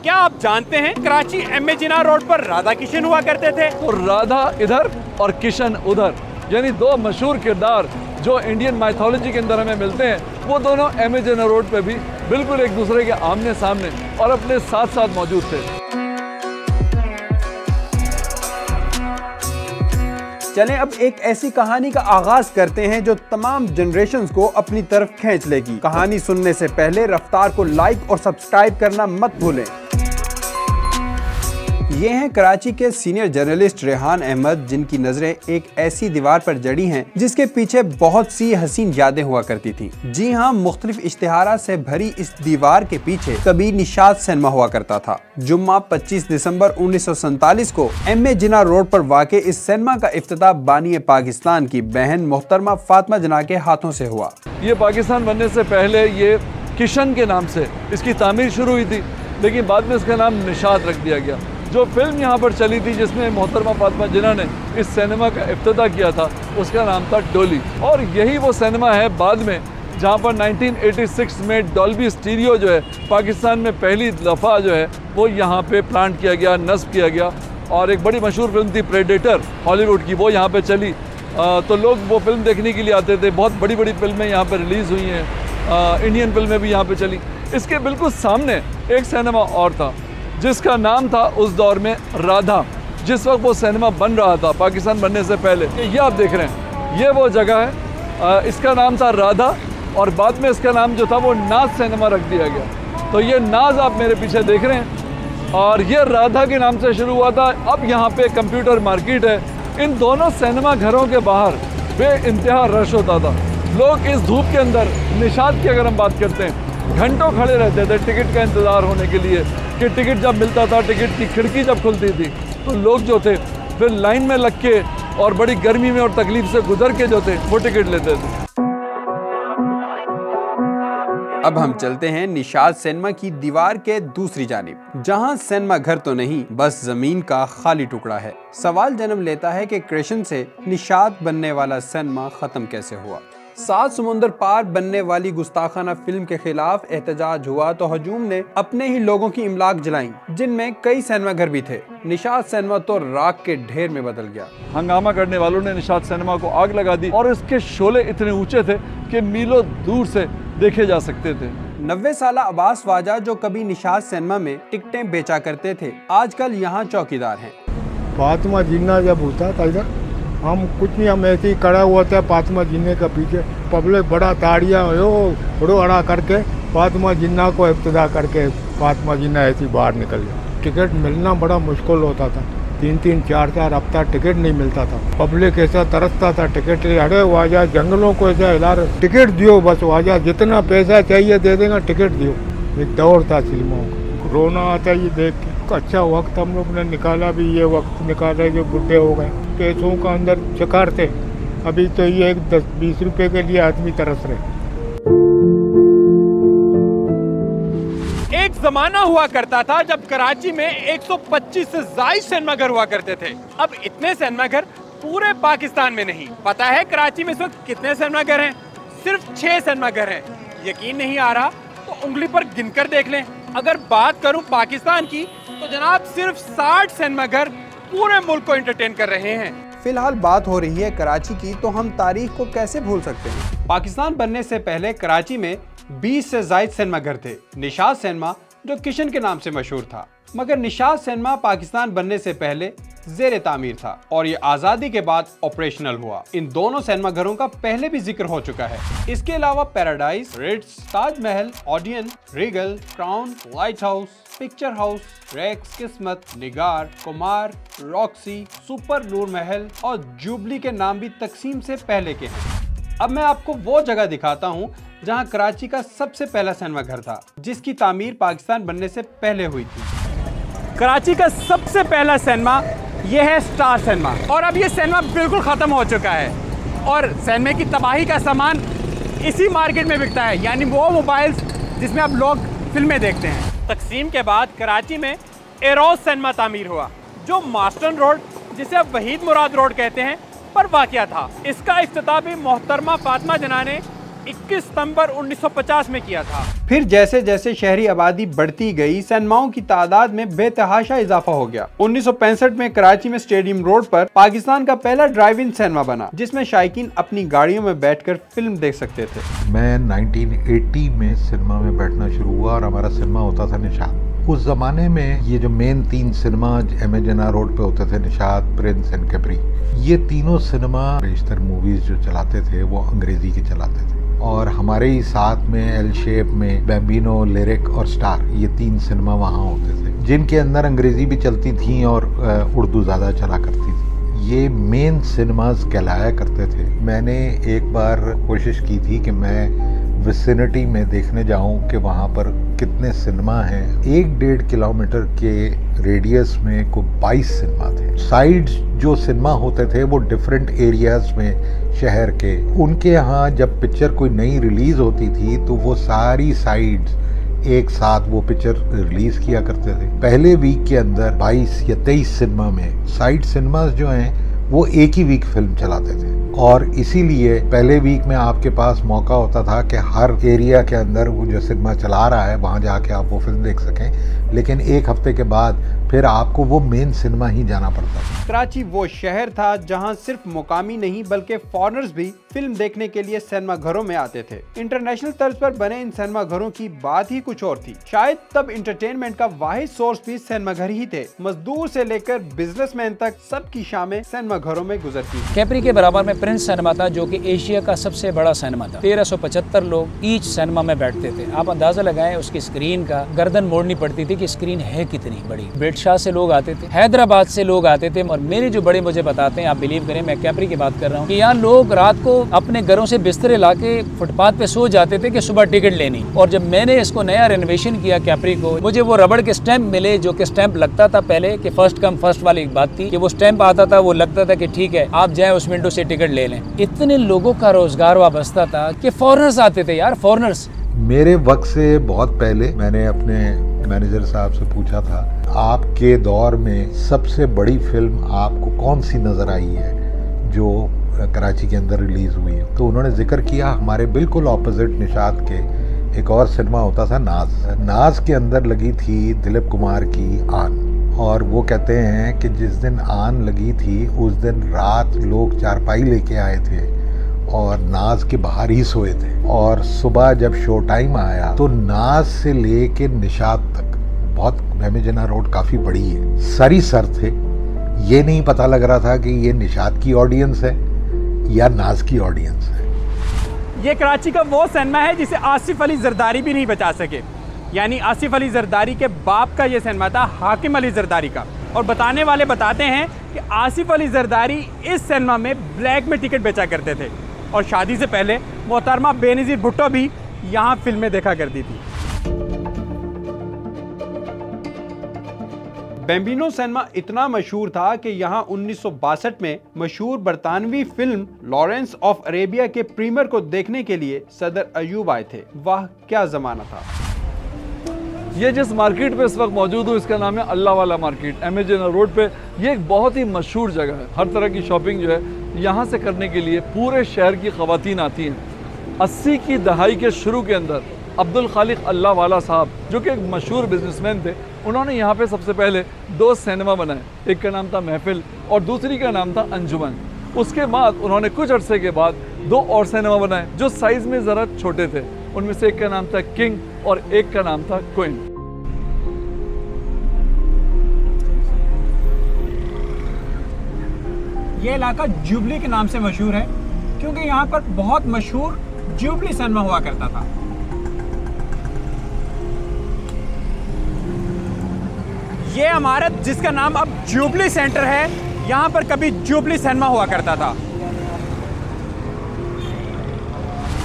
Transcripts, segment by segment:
क्या आप जानते हैं Karachi M A Jinnah road पर राधा किशन हुआ करते थे? तो राधा इधर और किशन उधर, यानी दो मशहूर किरदार जो इंडियन माइथोलॉजी के अंदर हमें मिलते हैं, वो दोनों एम ए जिन्ना रोड पे भी बिल्कुल एक दूसरे के आमने सामने और अपने साथ साथ मौजूद थे। चलें अब एक ऐसी कहानी का आगाज करते हैं जो तमाम जनरेशन्स को अपनी तरफ खींच लेगी। कहानी सुनने से पहले रफ्तार को लाइक और सब्सक्राइब करना मत भूलें। ये हैं कराची के सीनियर जर्नलिस्ट रेहान अहमद, जिनकी नजरें एक ऐसी दीवार पर जड़ी हैं जिसके पीछे बहुत सी हसीन यादें हुआ करती थी। जी हाँ, मुख्तलिफ इश्तिहारात से भरी इस दीवार के पीछे कभी निशात सिनेमा हुआ करता था। जुम्मा 25 दिसंबर 1947 को एम ए जिन्ना रोड पर वाक़े इस सिनेमा का इफ्तिताह बानी पाकिस्तान की बहन मोहतरमा फातिमा जिन्ना के हाथों से हुआ। ये पाकिस्तान बनने से पहले ये किशन के नाम से इसकी तामीर शुरू हुई थी, लेकिन बाद में इसका नाम निशात रख दिया गया। जो फिल्म यहाँ पर चली थी जिसमें मोहतरमा फातिमा जिन्ना ने इस सिनेमा का इफ्तिताह किया था, उसका नाम था डोली। और यही वो सिनेमा है बाद में जहाँ पर 1986 में डॉल्बी स्टीरियो जो है पाकिस्तान में पहली दफ़ा जो है वो यहाँ पे प्लांट किया गया, नस्ब किया गया। और एक बड़ी मशहूर फिल्म थी प्रेडेटर हॉलीवुड की, वो यहाँ पे चली, तो लोग वो फिल्म देखने के लिए आते थे। बहुत बड़ी बड़ी फिल्में यहाँ पर रिलीज़ हुई हैं, इंडियन फिल्में भी यहाँ पर चली। इसके बिल्कुल सामने एक सिनेमा और था जिसका नाम था उस दौर में राधा। जिस वक्त वो सिनेमा बन रहा था पाकिस्तान बनने से पहले, ये आप देख रहे हैं, ये वो जगह है, इसका नाम था राधा और बाद में इसका नाम जो था वो नाज सिनेमा रख दिया गया। तो ये नाज आप मेरे पीछे देख रहे हैं और ये राधा के नाम से शुरू हुआ था। अब यहाँ पे कंप्यूटर मार्केट है। इन दोनों सिनेमा घरों के बाहर बेइंतहा रश होता था। लोग इस धूप के अंदर, निशात की अगर हम बात करते हैं, घंटों खड़े रहते थे टिकट का इंतज़ार होने के लिए कि टिकट जब मिलता था, टिकट की खिड़की जब खुलती थी तो लोग जो थे फिर लाइन में लग के और बड़ी गर्मी में और तकलीफ से गुजर के जो थे वो टिकट लेते थे। अब हम चलते हैं निशात सिनेमा की दीवार के दूसरी जानिब, जहां सिनेमा घर तो नहीं बस जमीन का खाली टुकड़ा है। सवाल जन्म लेता है कि कृष्ण से निशात बनने वाला सिनेमा खत्म कैसे हुआ। 7 समुंदर पार बनने वाली गुस्ताखाना फिल्म के खिलाफ एहतजाज हुआ तो हजूम ने अपने ही लोगों की इमलाक जलाई, जिनमें कई सिनेमा घर भी थे। निशात सिनेमा तो राख के ढेर में बदल गया। हंगामा करने वालों ने निशात सिनेमा को आग लगा दी और इसके शोले इतने ऊंचे थे कि मीलों दूर से देखे जा सकते थे। 90 साला अब्बास वाजा जो कभी निशात सिनेमा में टिकटें बेचा करते थे, आजकल यहाँ चौकीदार हैं। फातिमा जिन्ना जब होता था इधर, हम कुछ नहीं, हम ऐसे ही खड़ा हुआ था फातिमा जिन्ना के पीछे। पब्लिक बड़ा ताड़ियाँ उड़ो अड़ा करके फातिमा जिन्ना को इब्तिदा करके फातिमा जिन्ना ऐसी बाहर निकल गया। टिकट मिलना बड़ा मुश्किल होता था, 3-3 4-4 हफ्ता टिकट नहीं मिलता था। पब्लिक ऐसा तरसता था टिकट, अरे वाजा जंगलों को ऐसा हिला रहे, टिकट दियो बस, वाजा जितना पैसा चाहिए दे देगा, टिकट दियो। एक दौड़ था फिल्मों का, रोना आता ये देख के। अच्छा वक्त हम लोग ने निकाला भी, ये वक्त निकाला जो बुढ़े हो गए, पैसों का अंदर चकार थे। अभी तो ये 10-20 रुपए के लिए आदमी तरस रहे। एक जमाना हुआ करता था जब कराची में 125 से ज्यादा सिनेमा घर हुआ करते थे। अब इतने सिनेमा घर पूरे पाकिस्तान में नहीं। पता है कराची में इस वक्त कितने सिनेमा घर हैं? सिर्फ 6 सिनेमा घर हैं। यकीन नहीं आ रहा तो उंगली पर गिनकर देख लें। अगर बात करूं पाकिस्तान की तो जनाब सिर्फ 60 सिनेमा घर पूरे मुल्क को एंटरटेन कर रहे हैं। फिलहाल बात हो रही है कराची की, तो हम तारीख को कैसे भूल सकते हैं। पाकिस्तान बनने से पहले कराची में 20 से ज्यादा सिनेमा घर थे। निशात सिनेमा जो किशन के नाम से मशहूर था, मगर निशात सिनेमा पाकिस्तान बनने से पहले ज़ेरे तामीर था और ये आज़ादी के बाद ऑपरेशनल हुआ। इन दोनों सिनेमा घरों का पहले भी जिक्र हो चुका है। इसके अलावा Paradise, Ritz, Taj Mahal, Odeon, Regal, Crown, Light House, Picture House, Rex, Kismat, Nigar, Kumar, Roxy, Super Noor Mahal और जुबली के नाम भी तकसीम से पहले के हैं। अब मैं आपको वो जगह दिखाता हूँ जहाँ कराची का सबसे पहला सिनेमा घर था, जिसकी तामीर पाकिस्तान बनने से पहले हुई थी। कराची का सबसे पहला सिनेमा ये है स्टार सिनेमा, और अब ये सिनेमा बिल्कुल ख़त्म हो चुका है और सिनेमा की तबाही का सामान इसी मार्केट में बिकता है, यानी वो मोबाइल्स जिसमें अब लोग फिल्में देखते हैं। तकसीम के बाद कराची में एरोज सिनेमा तामीर हुआ, जो मास्टन रोड, जिसे अब वहीद मुराद रोड कहते हैं, पर वाक़या था। इसका इफ्तिताह भी मोहतरमा फातिमा जिन्ना ने 21 सितंबर 1950 में किया था। फिर जैसे जैसे शहरी आबादी बढ़ती गई, सिनेमाओं की तादाद में बेतहाशा इजाफा हो गया। 1965 में कराची में स्टेडियम रोड पर पाकिस्तान का पहला ड्राइव इन सिनेमा बना, जिसमें शायकीन अपनी गाड़ियों में बैठकर फिल्म देख सकते थे। मैं 1980 में सिनेमा में बैठना शुरू हुआ और हमारा सिनेमा होता था निशात। उस ज़माने में ये जो मेन 3 सिनेमा एमेजना रोड पे होते थे, निशात, प्रिंस एंड कैपरी, ये तीनों सिनेमा बेशतर मूवीज़ जो चलाते थे वो अंग्रेज़ी के चलाते थे। और हमारे ही साथ में एल शेप में बैम्बिनो, लिरिक और स्टार, ये 3 सिनेमा वहाँ होते थे, जिनके अंदर अंग्रेज़ी भी चलती थी और उर्दू ज़्यादा चला करती थी। ये मेन सिनेमाज कहलाया करते थे। मैंने एक बार कोशिश की थी कि मैं विसिनिटी में देखने जाऊं कि वहाँ पर कितने सिनेमा हैं। 1-1.5 किलोमीटर के रेडियस में को 22 सिनेमा थे। साइड्स जो सिनेमा होते थे वो डिफरेंट एरियाज में शहर के, उनके यहाँ जब पिक्चर कोई नई रिलीज़ होती थी तो वो सारी साइड्स एक साथ वो पिक्चर रिलीज़ किया करते थे। पहले वीक के अंदर 22 या 23 सिनेमा में साइड सिनेमाज जो हैं वो एक ही वीक फिल्म चलाते थे, और इसीलिए पहले वीक में आपके पास मौका होता था कि हर एरिया के अंदर वो जो सिनेमा चला रहा है वहाँ जाके आप वो फिल्म देख सकें। लेकिन एक हफ्ते के बाद फिर आपको वो मेन सिनेमा ही जाना पड़ता था। कराची वो शहर था जहां सिर्फ मुकामी नहीं बल्कि फॉरेनर्स भी फिल्म देखने के लिए सिनेमा घरों में आते थे। इंटरनेशनल तर्ज पर बने इन सिनेमा घरों की बात ही कुछ और थी। शायद तब इंटरटेनमेंट का वाहिद सोर्स भी सिनेमा घर ही थे। मजदूर से लेकर बिजनेसमैन तक सबकी शामें सिनेमा घरों में गुजरती थी। कैपरी के बराबर में प्रिंस सिनेमा था, जो कि एशिया का सबसे बड़ा सिनेमा था। 1375 लोग ईच सिनेमा में बैठते थे। आप अंदाजा लगाएं उसकी स्क्रीन का, गर्दन मोड़नी पड़ती थी कि स्क्रीन है कितनी बड़ी। बेडशाह से लोग आते थे, हैदराबाद से लोग आते थे, और मेरे जो बड़े मुझे बताते हैं, आप बिलीव करें, मैं कैपरी की बात कर रहा हूँ, कि यहाँ लोग रात को अपने घरों से बिस्तरे लाके फुटपाथ पे सो जाते थे कि सुबह टिकट लेनी। और जब मैंने इसको नया रेनोवेशन किया कैपरी को, मुझे वो रबड़ के स्टैंप मिले, जो कि स्टैंप लगता था पहले कि फर्स्ट कम फर्स्ट वाली बात थी, कि वो स्टैंप आता था, वो लगता था कि ठीक है आप जाएं उस विंडो से टिकट ले लें। इतने लोगों का रोजगार वाबस्ता था कि फॉरेनर्स आते थे यार, फॉरेनर्स। मेरे वक्त से बहुत पहले मैंने अपने मैनेजर साहब से पूछा था, आपके दौर में सबसे बड़ी फिल्म आपको कौन सी नज़र आई है जो कराची के अंदर रिलीज़ हुई है? तो उन्होंने जिक्र किया हमारे बिल्कुल ऑपोजिट निशात के एक और सिनेमा होता था नाज। नाज के अंदर लगी थी दिलीप कुमार की आन, और वो कहते हैं कि जिस दिन आन लगी थी उस दिन रात लोग चारपाई लेके आए थे और नाज के बाहर ही सोए थे, और सुबह जब शो टाइम आया तो नाज से लेके निशात तक, बहुत एमेजना रोड काफ़ी बड़ी है, सरी सर थे। ये नहीं पता लग रहा था कि ये निशात की ऑडियंस है या नाज की ऑडियंस है। ये कराची का वो सिनेमा है जिसे आसिफ अली जरदारी भी नहीं बचा सके। यानी आसिफ अली जरदारी के बाप का ये सिनेमा था, हाकिम अली जरदारी का। और बताने वाले बताते हैं कि आसिफ अली जरदारी इस सिनेमा में ब्लैक में टिकट बेचा करते थे, और शादी से पहले मोहतरमा बेनज़ीर भुट्टो भी यहाँ फिल्में देखा करती थी। बैम्बिनो सिनेमा इतना मशहूर था कि यहाँ 1962 में मशहूर बरतानवी फिल्म लॉरेंस ऑफ अरेबिया के प्रीमियर को देखने के लिए सदर अयूब आए थे। वाह क्या जमाना था। ये जिस मार्केट पे इस वक्त मौजूद हूँ, इसका नाम है अल्लाह वाला मार्केट, एमेजना रोड पे। ये एक बहुत ही मशहूर जगह है। हर तरह की शॉपिंग जो है यहाँ से करने के लिए पूरे शहर की ख़वातीन आती हैं। 80 की दहाई के शुरू के अंदर अब्दुल खालिक अल्लाह वाला साहब, जो कि एक मशहूर बिजनेसमैन थे, उन्होंने यहाँ पे सबसे पहले 2 सिनेमा बनाए। एक का नाम था महफिल और दूसरी का नाम था अंजुमन। उसके बाद उन्होंने कुछ अरसे के बाद 2 और सिनेमा बनाए जो साइज़ में ज़रा छोटे थे। उनमें से एक का नाम था किंग और एक का नाम था क्वीन। ये इलाका जुबली के नाम से मशहूर है क्योंकि यहाँ पर बहुत मशहूर जुबली सिनेमा हुआ करता था। ये इमारत जिसका नाम अब जुबली सेंटर है, यहाँ पर कभी जुबली सिनेमा हुआ करता था।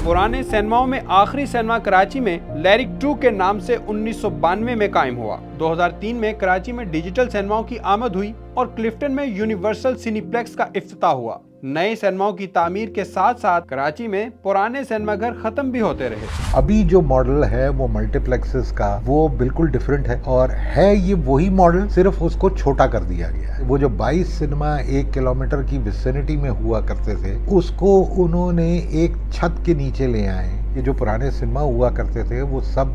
पुराने सिनेमाओं में आखिरी सिनेमा कराची में लिरिक 2 के नाम से 1992 में कायम हुआ। 2003 में कराची में डिजिटल सिनेमाओं की आमद हुई और क्लिफ्टन में यूनिवर्सल सिनीप्लेक्स का इफ्तिताह हुआ। नए सिनेमाओं की तामीर के साथ साथ कराची में पुराने सिनेमाघर खत्म भी होते रहे। अभी जो मॉडल है वो मल्टीप्लेक्सेस का, वो बिल्कुल डिफरेंट है और है ये वही मॉडल, सिर्फ उसको छोटा कर दिया गया है। वो जो 22 सिनेमा 1 किलोमीटर की विसिनिटी में हुआ करते थे, उसको उन्होंने एक छत के नीचे ले आए। ये जो पुराने सिनेमा हुआ करते थे वो सब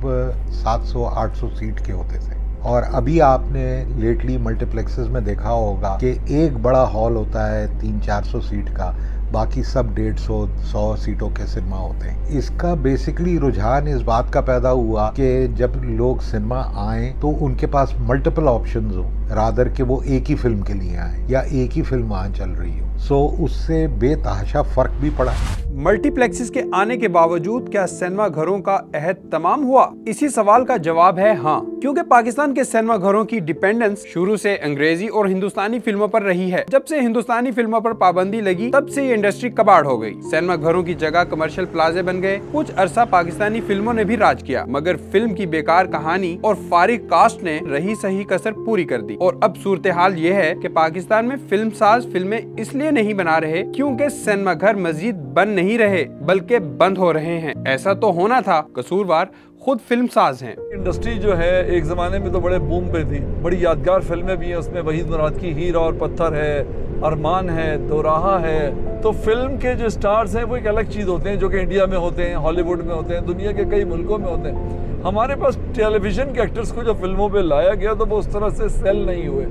700-800 सीट के होते थे और अभी आपने लेटली मल्टीप्लेक्सेस में देखा होगा कि एक बड़ा हॉल होता है 300-400 सीट का, बाकी सब 150-100 सीटों के सिनेमा होते हैं। इसका बेसिकली रुझान इस बात का पैदा हुआ कि जब लोग सिनेमा आए तो उनके पास मल्टीपल ऑप्शंस हो, रादर कि वो एक ही फिल्म के लिए आए या एक ही फिल्म वहाँ चल रही हो। सो उससे बेतहाशा फर्क भी पड़ा। मल्टीप्लेक्सेस के आने के बावजूद क्या सिनेमा घरों का अहद तमाम हुआ? इसी सवाल का जवाब है हाँ, क्योंकि पाकिस्तान के सिनेमा घरों की डिपेंडेंस शुरू से अंग्रेजी और हिंदुस्तानी फिल्मों पर रही है। जब से हिंदुस्तानी फिल्मों पर पाबंदी लगी तब से ये इंडस्ट्री कबाड़ हो गई। सिनेमा घरों की जगह कमर्शियल प्लाजे बन गए। कुछ अरसा पाकिस्तानी फिल्मों ने भी राज किया, मगर फिल्म की बेकार कहानी और फारिग कास्ट ने रही सही कसर पूरी कर दी। और अब सूरत हाल ये है कि पाकिस्तान में फिल्म साज फिल्में इसलिए नहीं बना रहे क्योंकि सिनेमा घर मजीद बन नहीं रहे बल्कि बंद हो रहे हैं। ऐसा तो होना था, कसूरवार खुद फिल्म साज हैं। इंडस्ट्री जो है एक ज़माने में तो बड़े बूम पे थी, बड़ी यादगार फिल्में भी हैं उसमें। वहीद मुराद की हीरा और पत्थर है, अरमान है, दोराहा है। तो फिल्म के जो स्टार्स हैं वो एक अलग चीज़ होते हैं जो कि इंडिया में होते हैं, हॉलीवुड में होते हैं, दुनिया के कई मुल्कों में होते हैं। हमारे पास टेलीविज़न के एक्टर्स को जो फिल्मों पर लाया गया तो वो उस तरह से सेल नहीं हुए,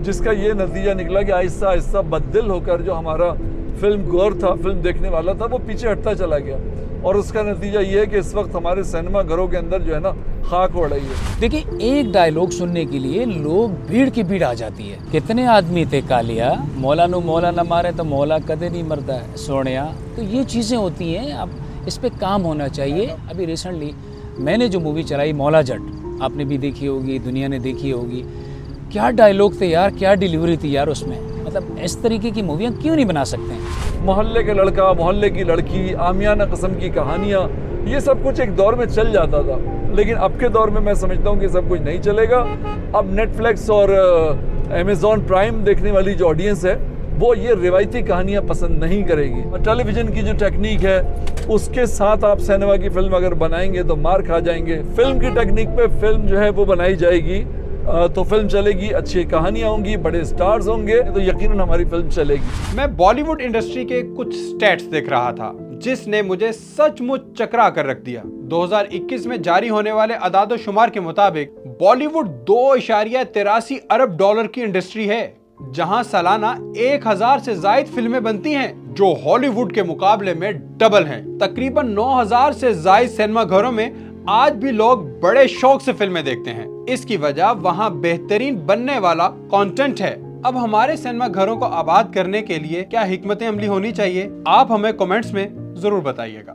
जिसका ये नतीजा निकला कि आहिस्ता आहिस्ता बददिल होकर जो हमारा फिल्म गोर था, फिल्म देखने वाला था, वो पीछे हटता चला गया। और उसका नतीजा ये है कि इस वक्त हमारे सिनेमा घरों के अंदर जो है ना खाक उड़ रही है। देखिए, एक डायलॉग सुनने के लिए लोग भीड़ की भीड़ आ जाती है। कितने आदमी थे कालिया, मौला नु मौला न मारे तो मौला कदे नहीं मरता है सोनिया। तो ये चीज़ें होती हैं, अब इस पर काम होना चाहिए। अभी रिसेंटली मैंने जो मूवी चलाई मौला जट, आपने भी देखी होगी, दुनिया ने देखी होगी। क्या डायलॉग थे यार, क्या डिलीवरी थी यार उसमें। मतलब इस तरीके की मूवियाँ क्यों नहीं बना सकते हैं? मोहल्ले के लड़का, मोहल्ले की लड़की, आमियाना किस्म की कहानियाँ, ये सब कुछ एक दौर में चल जाता था। लेकिन अब के दौर में मैं समझता हूँ कि सब कुछ नहीं चलेगा। अब नेटफ्लिक्स और अमेज़ॉन प्राइम देखने वाली जो ऑडियंस है वो ये रिवायती कहानियाँ पसंद नहीं करेगी। टेलीविज़न की जो टेक्निक है उसके साथ आप सिनेमा की फिल्म अगर बनाएंगे तो मार खा जाएंगे। फिल्म की टेक्निक पे फिल्म जो है वो बनाई जाएगी तो फिल्म चलेगी, अच्छी कहानियां होंगी, बड़े स्टार्स होंगे, तो यकीनन हमारी फिल्म चलेगी। मैं बॉलीवुड इंडस्ट्री के कुछ स्टैट्स देख रहा था जिसने मुझे सचमुच चकरा कर रख दिया। 2021 में जारी होने वाले अदाद-ओ-शुमार के मुताबिक बॉलीवुड 2.83 अरब डॉलर की इंडस्ट्री है, जहां सालाना 1000 से ज्यादा फिल्में बनती हैं, जो हॉलीवुड के मुकाबले में डबल हैं। तकरीबन 9000 से ज्यादा सिनेमा घरों में आज भी लोग बड़े शौक से फिल्में देखते हैं। इसकी वजह वहां बेहतरीन बनने वाला कंटेंट है। अब हमारे सिनेमा घरों को आबाद करने के लिए क्या हिकमत अमली होनी चाहिए? आप हमें कमेंट्स में जरूर बताइएगा।